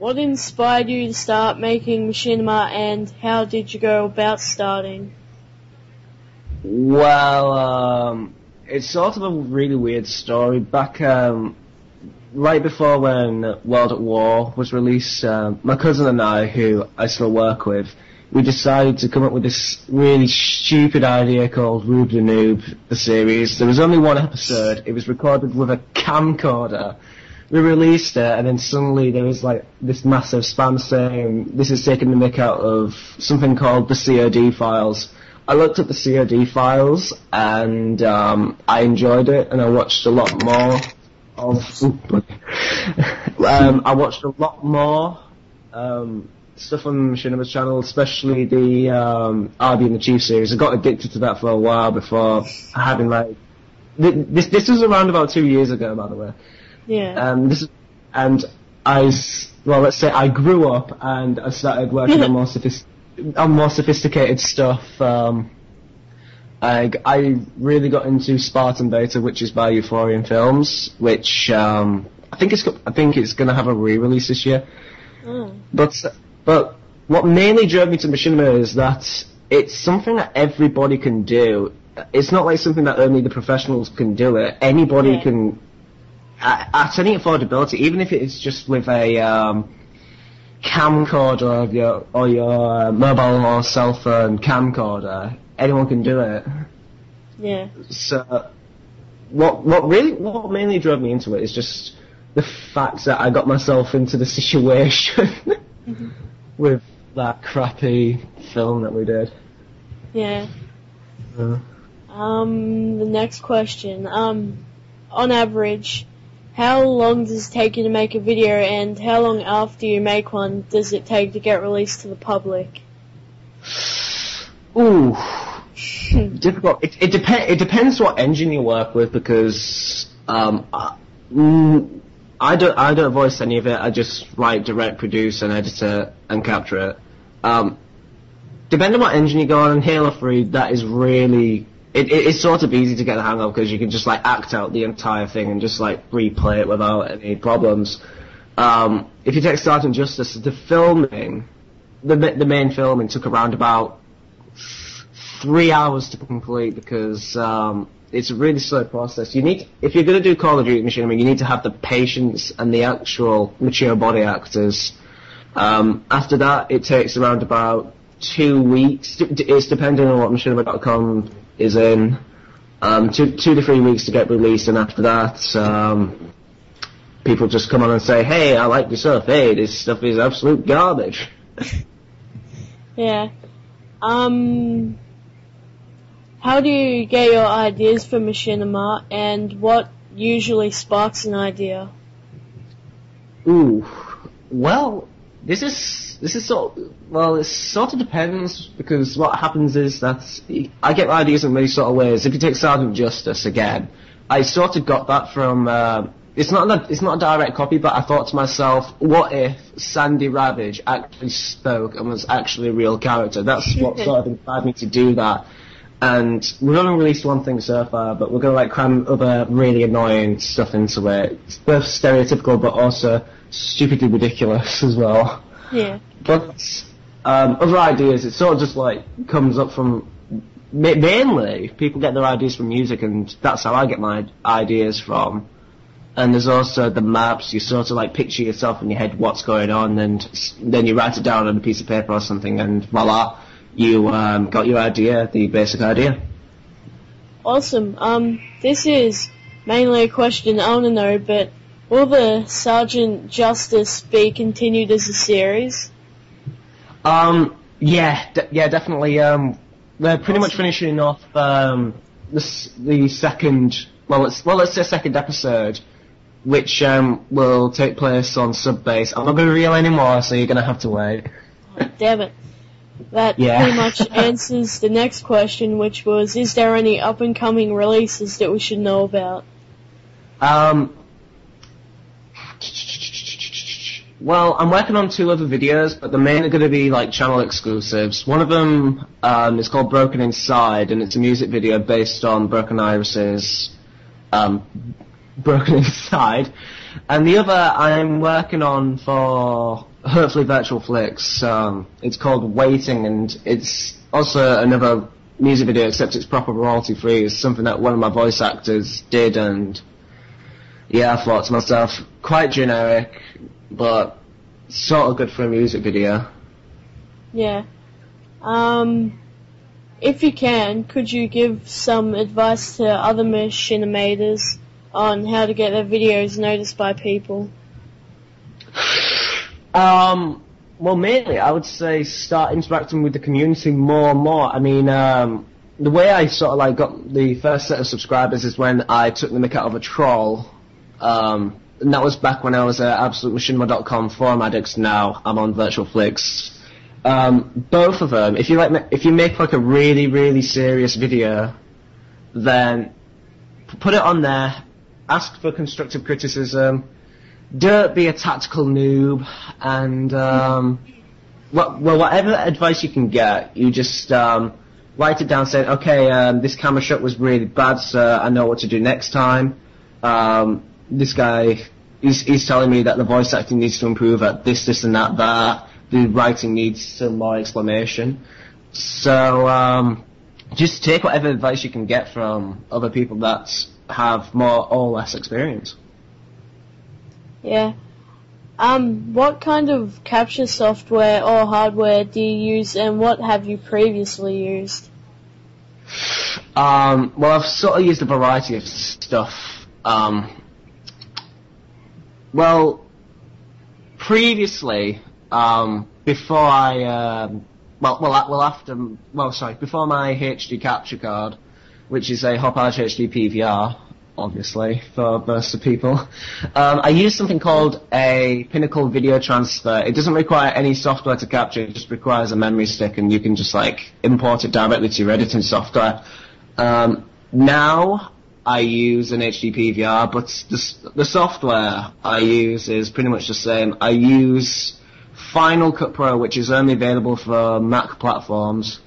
what inspired you to start making machinima, and how did you go about starting? Well, it's sort of a really weird story. Back right before when World at War was released, my cousin and I, who I still work with, we decided to come up with this really stupid idea called Rube the Noob, the series. There was only one episode. It was recorded with a camcorder. We released it, and then suddenly there was like this massive spam saying, this is taking the mick out of something called the COD files. I looked at the COD files, and I enjoyed it, and I watched a lot more I watched a lot more stuff on Machinima's channel, especially the RB and the Chief series. I got addicted to that for a while before having like this was around about 2 years ago, by the way. Yeah. Let's say I grew up and I started working on more sophisticated stuff. I really got into Spartan Beta, which is by Euphorian Films, which I think it's going to have a re-release this year. Mm. But what mainly drove me to Machinima is that it's something that everybody can do. It's not like something that only the professionals can do it. Anybody can, at any affordability, even if it's just with a camcorder or your mobile or cell phone camcorder, anyone can do it. Yeah. So what mainly drove me into it is just the fact that I got myself into the situation with that crappy film that we did. Yeah. The next question. On average, how long does it take you to make a video, and how long after you make one does it take to get released to the public? Ooh, difficult. It depends what engine you work with, because I don't voice any of it. I just write, direct, produce, and edit it and capture it. Depending on what engine you go on, Halo 3, that is really it's sort of easy to get the hang of, because you can just like act out the entire thing and just like replay it without any problems. If you take Sergeant Justice, the filming, the main filming took around about 3 hours to complete, because it's a really slow process. If you're going to do Call of Duty Machinima, you need to have the patience and the actual mature body actors. After that, it takes around about 2 weeks. It's depending on what Machinima.com is in. 2 to 3 weeks to get released, and after that, people just come on and say, "Hey, I like your stuff. Hey, this stuff is absolute garbage." Yeah. How do you get your ideas for Machinima, and what usually sparks an idea? Ooh, well, it sort of depends, because what happens is that I get ideas in many sort of ways. If you take Sergeant Justice again, I sort of got that from. It's not a direct copy, but I thought to myself, what if Sandy Ravage actually spoke and was actually a real character? That's what sort of inspired me to do that. And we've only released one thing so far, but we're going to like cram other really annoying stuff into it. It's both stereotypical but also stupidly ridiculous as well. Yeah. But other ideas, it sort of just like comes up from, mainly people get their ideas from music, and that's how I get my ideas from. And there's also the maps. You sort of like picture yourself in your head what's going on, and then you write it down on a piece of paper or something, and voila, you got your idea, the basic idea. Awesome. This is mainly a question I want to know, but will the Sergeant Justice be continued as a series? Yeah, definitely. We're pretty much finishing off the second. Let's say second episode, which will take place on Subbase. I'm not going to reveal anymore, so you're going to have to wait. Oh, damn it. That pretty much answers the next question, which was, is there any up-and-coming releases that we should know about? Well, I'm working on 2 other videos, but the main are going to be like channel exclusives. One of them is called Broken Inside, and it's a music video based on Broken Iris's Broken Inside. And the other I'm working on for hopefully Virtual Flicks. It's called Waiting, and it's also another music video, except it's proper royalty free. It's something that one of my voice actors did, and yeah, I thought to myself, quite generic, but sort of good for a music video. Yeah. If you can, could you give some advice to other machinimators on how to get their videos noticed by people? Well, mainly, I would say start interacting with the community more and more. I mean, the way I sort of like got the first set of subscribers is when I took the mick out of a troll. And that was back when I was at AbsoluteMachinima.com forum addicts. Now I'm on Virtual Flicks. Both of them, if you make like a really, really serious video, then put it on there, ask for constructive criticism, don't be a tactical noob, and, whatever advice you can get, you just, write it down saying, okay, this camera shot was really bad, so I know what to do next time. This guy, he's telling me that the voice acting needs to improve at this and that. The writing needs some more explanation. So, just take whatever advice you can get from other people that have more or less experience. Yeah. What kind of capture software or hardware do you use, and what have you previously used? Well, I've sort of used a variety of stuff. Well, previously, before my HD capture card, which is a Hop-Arch HD PVR, obviously, for most of people, I use something called a Pinnacle Video Transfer. It doesn't require any software to capture, it just requires a memory stick, and you can just, like, import it directly to your editing software. Now, I use an HD PVR, but the software I use is pretty much the same. I use Final Cut Pro, which is only available for Mac platforms,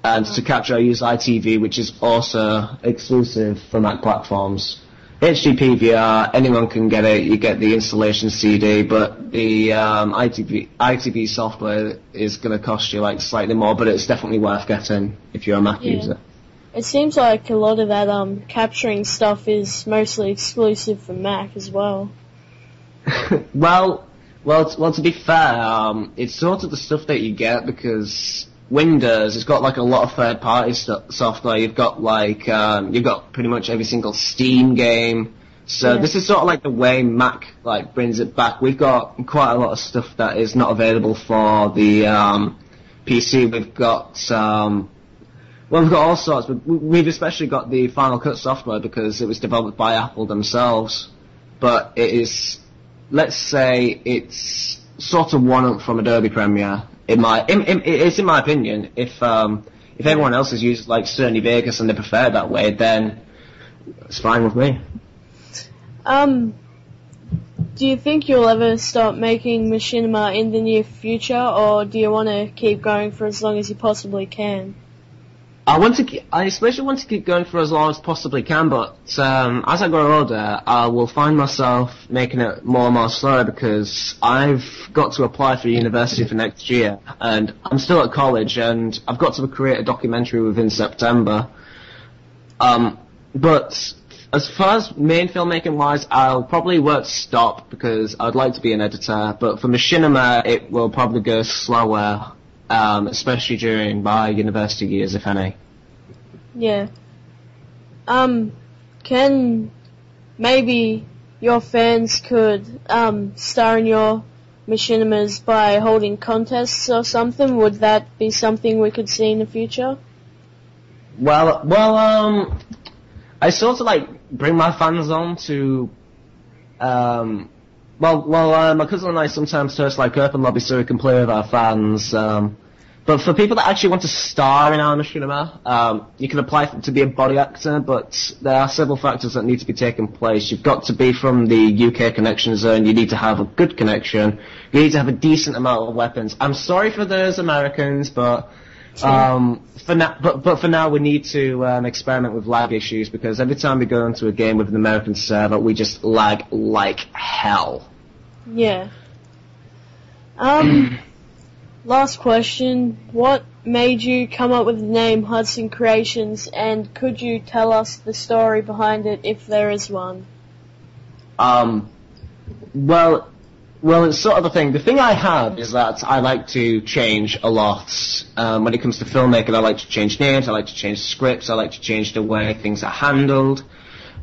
and to capture I use ITV, which is also exclusive for Mac platforms. HD PVR, anyone can get it, you get the installation CD, but the ITV software is going to cost you like slightly more, but it's definitely worth getting if you're a Mac user. It seems like a lot of that capturing stuff is mostly exclusive for Mac as well. Well, to be fair, it's sort of the stuff that you get because Windows, it's got like a lot of third-party software. You've got pretty much every single Steam game. So this is sort of like the way Mac like brings it back. We've got quite a lot of stuff that is not available for the PC. We've got we've got all sorts. We've especially got the Final Cut software because it was developed by Apple themselves. But it is, let's say, it's sort of one up from Adobe Premiere. It's in my opinion. If everyone else has used like Sony Vegas and they prefer it that way, then it's fine with me. Do you think you'll ever stop making machinima in the near future, or do you want to keep going for as long as you possibly can? I especially want to keep going for as long as possibly can, but as I grow older, I will find myself making it more and more slower because I've got to apply for university for next year, and I'm still at college, and I've got to create a documentary within September. But as far as main filmmaking wise, I'll probably won't stop because I'd like to be an editor, but for machinima, it will probably go slower. Especially during my university years, if any. Yeah. Can maybe your fans could star in your machinimas by holding contests or something? Would that be something we could see in the future? Well, I sort of like bring my fans on to. My cousin and I sometimes host like open lobby so we can play with our fans. But for people that actually want to star in our machinima, you can apply to be a body actor, but there are several factors that need to be taken place. You've got to be from the UK connection zone. You need to have a good connection. You need to have a decent amount of weapons. I'm sorry for those Americans, but for now we need to experiment with lag issues because every time we go into a game with an American server, we just lag like hell. Yeah. Last question. What made you come up with the name Hudson Creations, and could you tell us the story behind it, if there is one? Well, it's sort of the thing. The thing I have is that I like to change a lot. When it comes to filmmaking, I like to change names, I like to change scripts, I like to change the way things are handled.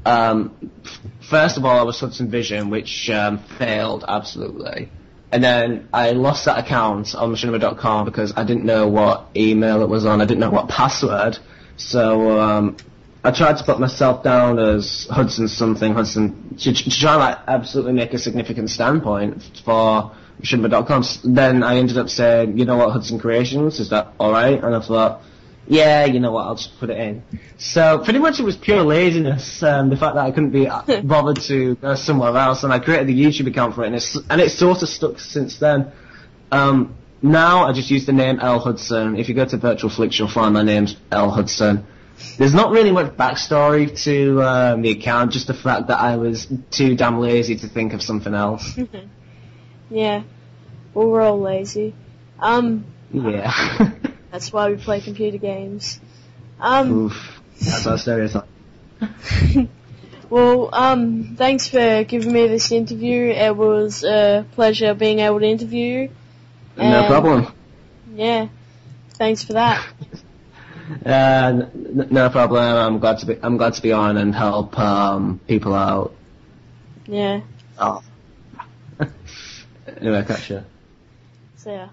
First of all, I was Hudson Vision, which failed absolutely. And then I lost that account on machinima.com because I didn't know what email it was on, I didn't know what password. So I tried to put myself down as Hudson something, Hudson, to try and like absolutely make a significant standpoint for machinima.com. Then I ended up saying, you know what, Hudson Creations, is that alright? And I thought, yeah, you know what, I'll just put it in. So pretty much it was pure laziness, the fact that I couldn't be bothered to go somewhere else, and I created a YouTube account for it, and it's sort of stuck since then. Now I just use the name L Hudson. If you go to Virtual Flicks, you'll find my name's L Hudson. There's not really much backstory to the account, just the fact that I was too damn lazy to think of something else. Yeah, well, we're all lazy. Yeah. That's why we play computer games. Oof, that's our stereotype. Well, thanks for giving me this interview. It was a pleasure being able to interview you. No problem. Yeah, thanks for that. No problem. I'm glad to be on and help people out. Yeah. Oh. Anyway, catch you. So yeah.